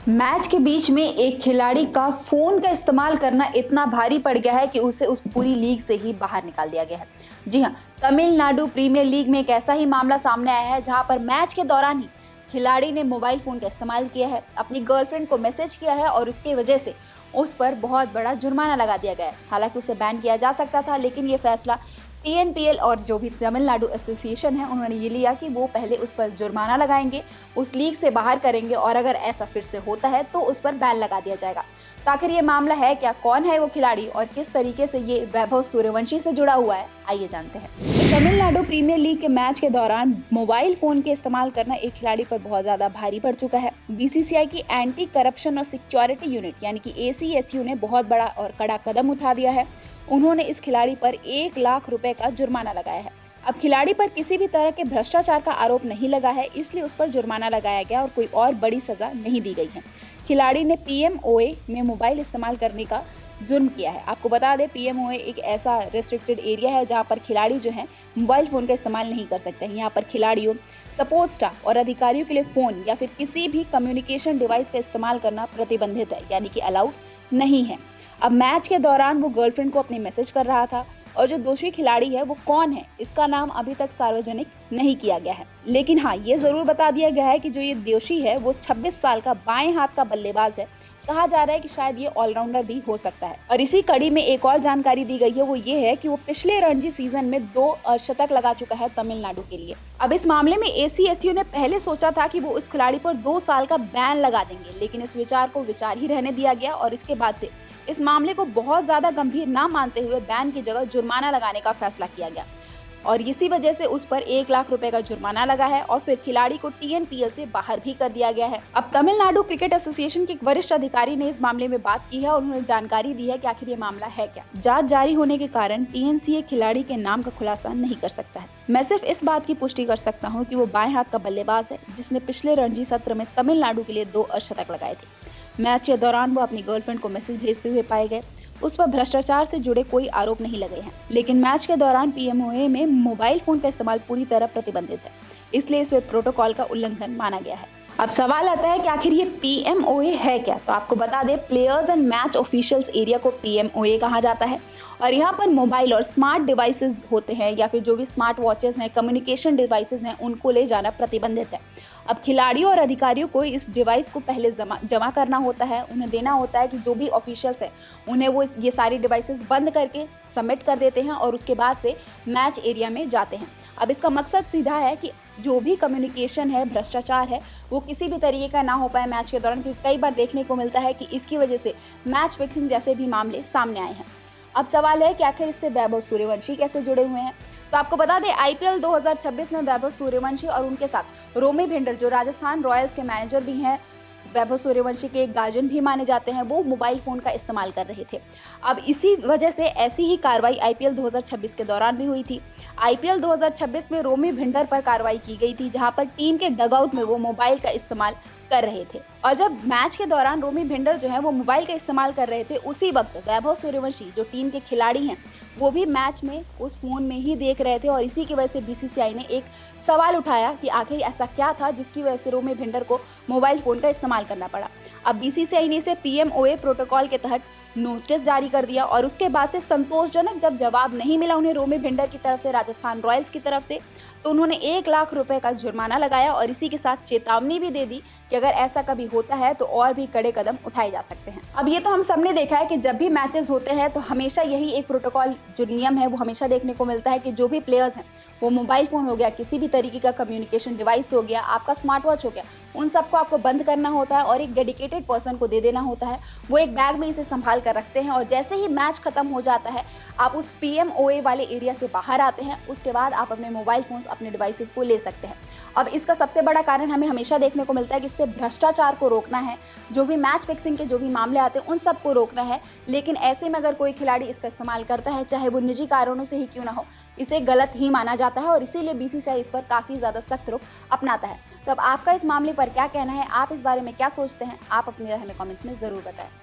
Match के बीच में एक खिलाड़ी का फोन का इस्तेमाल करना इतना भारी पड़ गया है कि उसे उस पूरी लीग से ही बाहर निकाल दिया गया है। जी हाँ, तमिलनाडु प्रीमियर लीग में एक ऐसा ही मामला सामने आया है जहां पर मैच के दौरान ही खिलाड़ी ने मोबाइल फोन का इस्तेमाल किया है, अपनी गर्लफ्रेंड को मैसेज किया है और उसकी वजह से उस पर बहुत बड़ा जुर्माना लगा दिया गया है। हालांकि उसे बैन किया जा सकता था, लेकिन ये फैसला टीएनपीएल और जो भी तमिलनाडु एसोसिएशन है उन्होंने ये लिया कि वो पहले उस पर जुर्माना लगाएंगे, उस लीग से बाहर करेंगे और अगर ऐसा फिर से होता है तो उस पर बैन लगा दिया जाएगा। तो आखिर ये मामला है क्या, कौन है वो खिलाड़ी और किस तरीके से ये वैभव सूर्यवंशी से जुड़ा हुआ है, आइए जानते हैं। तो तमिलनाडु प्रीमियर लीग के मैच के दौरान मोबाइल फोन के इस्तेमाल करना एक खिलाड़ी पर बहुत ज्यादा भारी पड़ चुका है। बीसीसीआई की एंटी करप्शन और सिक्योरिटी यूनिट यानी कि एसीएसयू ने बहुत बड़ा और कड़ा कदम उठा दिया है। उन्होंने इस खिलाड़ी पर 1 लाख रुपए का जुर्माना लगाया है। अब खिलाड़ी पर किसी भी तरह के भ्रष्टाचार का आरोप नहीं लगा है, इसलिए उस पर जुर्माना लगाया गया और कोई और बड़ी सजा नहीं दी गई है। खिलाड़ी ने पीएमओए में मोबाइल इस्तेमाल करने का जुर्म किया है। आपको बता दें, पीएमओए एक ऐसा रेस्ट्रिक्टेड एरिया है जहां पर खिलाड़ी जो है मोबाइल फोन का इस्तेमाल नहीं कर सकते हैं। यहाँ पर खिलाड़ियों, सपोर्ट स्टाफ और अधिकारियों के लिए फोन या फिर किसी भी कम्युनिकेशन डिवाइस का इस्तेमाल करना प्रतिबंधित है, यानी कि अलाउड नहीं है। अब मैच के दौरान वो गर्लफ्रेंड को अपनी मैसेज कर रहा था और जो दोषी खिलाड़ी है वो कौन है, इसका नाम अभी तक सार्वजनिक नहीं किया गया है। लेकिन हाँ, ये जरूर बता दिया गया है कि जो ये दोषी है वो 26 साल का बाएं हाथ का बल्लेबाज है। कहा जा रहा है कि शायद ये ऑलराउंडर भी हो सकता है। और इसी कड़ी में एक और जानकारी दी गई है, वो ये है कि वो पिछले रणजी सीजन में 2 शतक लगा चुका है तमिलनाडु के लिए। अब इस मामले में एसीएसयू ने पहले सोचा था कि वो उस खिलाड़ी पर 2 साल का बैन लगा देंगे, लेकिन इस विचार को विचार ही रहने दिया गया और इसके बाद से इस मामले को बहुत ज्यादा गंभीर ना मानते हुए बैन की जगह जुर्माना लगाने का फैसला किया गया और इसी वजह से उस पर 1 लाख रुपए का जुर्माना लगा है और फिर खिलाड़ी को टीएनपीएल से बाहर भी कर दिया गया है। अब तमिलनाडु क्रिकेट एसोसिएशन के एक वरिष्ठ अधिकारी ने इस मामले में बात की है और उन्होंने जानकारी दी है कि आखिर ये मामला है क्या। जांच जारी होने के कारण टीएनसीए खिलाड़ी के नाम का खुलासा नहीं कर सकता है। मैं सिर्फ इस बात की पुष्टि कर सकता हूँ कि वो बाएं हाथ का बल्लेबाज है जिसने पिछले रणजी सत्र में तमिलनाडु के लिए 2 अर्धशतक लगाए थे। मैच के दौरान वो अपनी गर्लफ्रेंड को मैसेज भेजते हुए पाए गए। उस पर भ्रष्टाचार से जुड़े कोई आरोप नहीं लगे हैं, लेकिन मैच के दौरान पीएमओए में मोबाइल फोन का इस्तेमाल पूरी तरह प्रतिबंधित है, इसलिए इसे प्रोटोकॉल का उल्लंघन माना गया है। अब सवाल आता है कि आखिर ये पीएमओए है क्या। तो आपको बता दें, players and match officials area को पीएमओए कहा जाता है और यहाँ पर मोबाइल और स्मार्ट डिवाइसेस होते हैं या फिर जो भी स्मार्ट वॉचेस हैं, कम्युनिकेशन डिवाइसेस हैं, उनको ले जाना प्रतिबंधित है। अब खिलाड़ियों और अधिकारियों को इस डिवाइस को पहले जमा करना होता है, उन्हें देना होता है कि जो भी ऑफिशियल्स हैं उन्हें वो ये सारी डिवाइसेस बंद करके सबमिट कर देते हैं और उसके बाद से मैच एरिया में जाते हैं। अब इसका मकसद सीधा है कि जो भी कम्युनिकेशन है, भ्रष्टाचार है, वो किसी भी तरीके का ना हो पाए मैच के दौरान, क्योंकि कई बार देखने को मिलता है कि इसकी वजह से मैच फिक्सिंग जैसे भी मामले सामने आए हैं। अब सवाल है कि आखिर इससे वैभव सूर्यवंशी कैसे जुड़े हुए हैं। तो आपको बता दें, आईपीएल 2026 में वैभव सूर्यवंशी और उनके साथ रोमी भिंडर, जो राजस्थान रॉयल्स के मैनेजर भी हैं, वैभव सूर्यवंशी के एक गार्जियन भी माने जाते हैं, वो मोबाइल फोन का इस्तेमाल कर रहे थे। अब इसी वजह से ऐसी ही कार्रवाई आईपीएल 2026 के दौरान भी हुई थी। आईपीएल 2026 में रोमी भिंडर पर कार्रवाई की गई थी, जहां पर टीम के डगआउट में वो मोबाइल का इस्तेमाल कर रहे थे और जब मैच के दौरान रोमी भिंडर जो है वो मोबाइल का इस्तेमाल कर रहे थे, उसी वक्त वैभव सूर्यवंशी जो टीम के खिलाड़ी हैं वो भी मैच में उस फोन में ही देख रहे थे और इसी की वजह से बीसीसीआई ने एक सवाल उठाया कि आखिर ऐसा क्या था जिसकी वजह से रोमी भिंडर को मोबाइल फोन का इस्तेमाल करना पड़ा। अब बीसीसीआई ने इसे पीएमओए प्रोटोकॉल के तहत नोटिस जारी कर दिया और उसके बाद से संतोषजनक जब जवाब नहीं मिला उन्हें रोमी भिंडर की तरफ से, राजस्थान रॉयल्स की तरफ से, तो उन्होंने 1 लाख रुपए का जुर्माना लगाया और इसी के साथ चेतावनी भी दे दी कि अगर ऐसा कभी होता है तो और भी कड़े कदम उठाए जा सकते हैं। अब ये तो हम सबने देखा है कि जब भी मैचेस होते हैं तो हमेशा यही एक प्रोटोकॉल, जो नियम है वो हमेशा देखने को मिलता है कि जो भी प्लेयर्स हैं, वो मोबाइल फोन हो गया, किसी भी तरीके का कम्युनिकेशन डिवाइस हो गया, आपका स्मार्ट वॉच हो गया, उन सबको आपको बंद करना होता है और एक डेडिकेटेड पर्सन को दे देना होता है। वो एक बैग में इसे संभाल कर रखते हैं और जैसे ही मैच खत्म हो जाता है, आप उस पीएमओए वाले एरिया से बाहर आते हैं, उसके बाद आप अपने मोबाइल फोन, अपने डिवाइसेस को ले सकते हैं। अब इसका सबसे बड़ा कारण हमें हमेशा देखने को मिलता है कि इससे भ्रष्टाचार को रोकना है, जो भी मैच फिक्सिंग के जो भी मामले आते हैं उन सबको रोकना है। लेकिन ऐसे में अगर कोई खिलाड़ी इसका इस्तेमाल करता है, चाहे वो निजी कारणों से ही क्यों ना हो, इसे गलत ही माना जाता है और इसीलिए बीसीसीआई इस पर काफ़ी ज़्यादा सख्त रुख अपनाता है। तो अब आपका इस मामले पर क्या कहना है, आप इस बारे में क्या सोचते हैं, आप अपनी राय हमें कमेंट्स में ज़रूर बताएं।